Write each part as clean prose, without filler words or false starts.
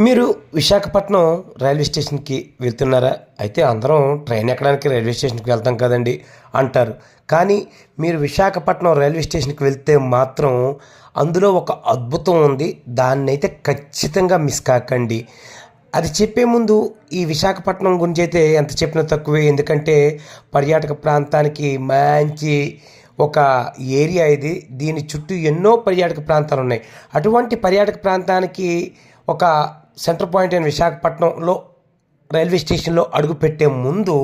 మీరు విశాఖపట్నం రైల్వే స్టేషన్కి వెళ్తున్నారా? అయితే అందరం ట్రైన్ ఎక్కడానికి రైల్వే స్టేషన్కి వెళ్తాం కదండి అంటారు. కానీ మీరు విశాఖపట్నం రైల్వే స్టేషన్కి వెళ్తే మాత్రం అందులో ఒక అద్భుతం ఉంది. దాన్నైతే ఖచ్చితంగా మిస్ కాకండి. అది చెప్పే ముందు ఈ విశాఖపట్నం గురించి అయితే ఎంత చెప్పినా తక్కువే. ఎందుకంటే పర్యాటక ప్రాంతానికి మంచి ఒక ఏరియా ఇది. దీని చుట్టూ ఎన్నో పర్యాటక ప్రాంతాలు ఉన్నాయి. అటువంటి పర్యాటక ప్రాంతానికి ఒక సెంటర్ పాయింట్ అయిన విశాఖపట్నంలో రైల్వే స్టేషన్లో అడుగుపెట్టే ముందు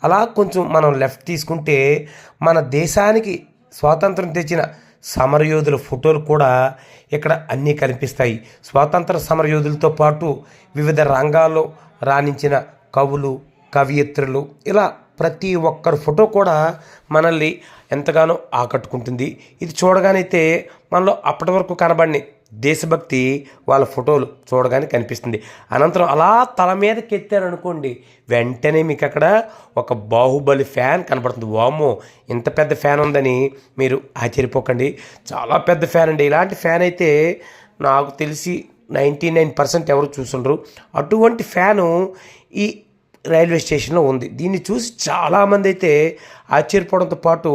అలా కొంచెం మనం లెఫ్ట్ తీసుకుంటే మన దేశానికి స్వాతంత్రం తెచ్చిన సమరయోధుల ఫోటోలు కూడా ఇక్కడ అన్నీ కనిపిస్తాయి. స్వాతంత్ర సమరయోధులతో పాటు వివిధ రంగాల్లో రాణించిన కవులు, కవయిత్రులు, ఇలా ప్రతి ఒక్కరి ఫోటో కూడా మనల్ని ఎంతగానో ఆకట్టుకుంటుంది. ఇది చూడగానైతే మనలో అప్పటి వరకు కనబడిన దేశభక్తి వాళ్ళ ఫోటోలు చూడగానే కనిపిస్తుంది. అనంతరం అలా తల మీదకి ఎత్తారనుకోండి, వెంటనే మీకు అక్కడ ఒక బాహుబలి ఫ్యాన్ కనబడుతుంది. వామ్మో, ఇంత పెద్ద ఫ్యాన్ ఉందని మీరు ఆశ్చర్యపోకండి. చాలా పెద్ద ఫ్యాన్ అండి. ఇలాంటి ఫ్యాన్ అయితే నాకు తెలిసి 99% ఎవరు చూసుండ్రు. అటువంటి ఫ్యాను ఈ రైల్వే స్టేషన్లో ఉంది. దీన్ని చూసి చాలామంది అయితే ఆశ్చర్యపోవడంతో పాటు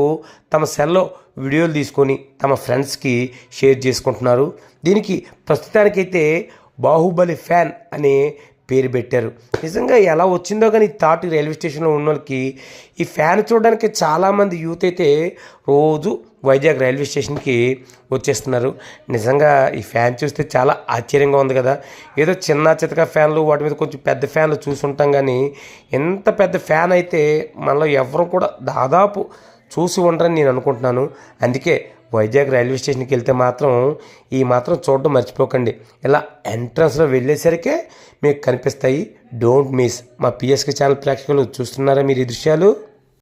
తమ సెల్లో వీడియోలు తీసుకొని తమ ఫ్రెండ్స్కి షేర్ చేసుకుంటున్నారు. దీనికి ప్రస్తుతానికైతే బాహుబలి ఫ్యాన్ అనే పేరు పెట్టారు. నిజంగా ఎలా వచ్చిందో కానీ థాట్ రైల్వే స్టేషన్లో ఉన్న వాళ్ళకి ఈ ఫ్యాన్ చూడడానికి చాలామంది యూత్ అయితే రోజు వైజాగ్ రైల్వే స్టేషన్కి వచ్చేస్తున్నారు. నిజంగా ఈ ఫ్యాన్ చూస్తే చాలా ఆశ్చర్యంగా ఉంది కదా. ఏదో చిన్న చితక ఫ్యాన్లు, వాటి మీద కొంచెం పెద్ద ఫ్యాన్లు చూసుంటాం, కానీ ఎంత పెద్ద ఫ్యాన్ అయితే మనలో ఎవరు కూడా దాదాపు చూసి ఉండరని నేను అనుకుంటున్నాను. అందుకే వైజాగ్ రైల్వే స్టేషన్కి వెళ్తే మాత్రం ఈ మాత్రం చూడడం మర్చిపోకండి. ఇలా ఎంట్రన్స్లో వెళ్ళేసరికే మీకు కనిపిస్తాయి. Don't miss. మా పిఎస్కే ఛానల్ ప్రేక్షకులు చూస్తున్నారా మీరు ఈ దృశ్యాలు?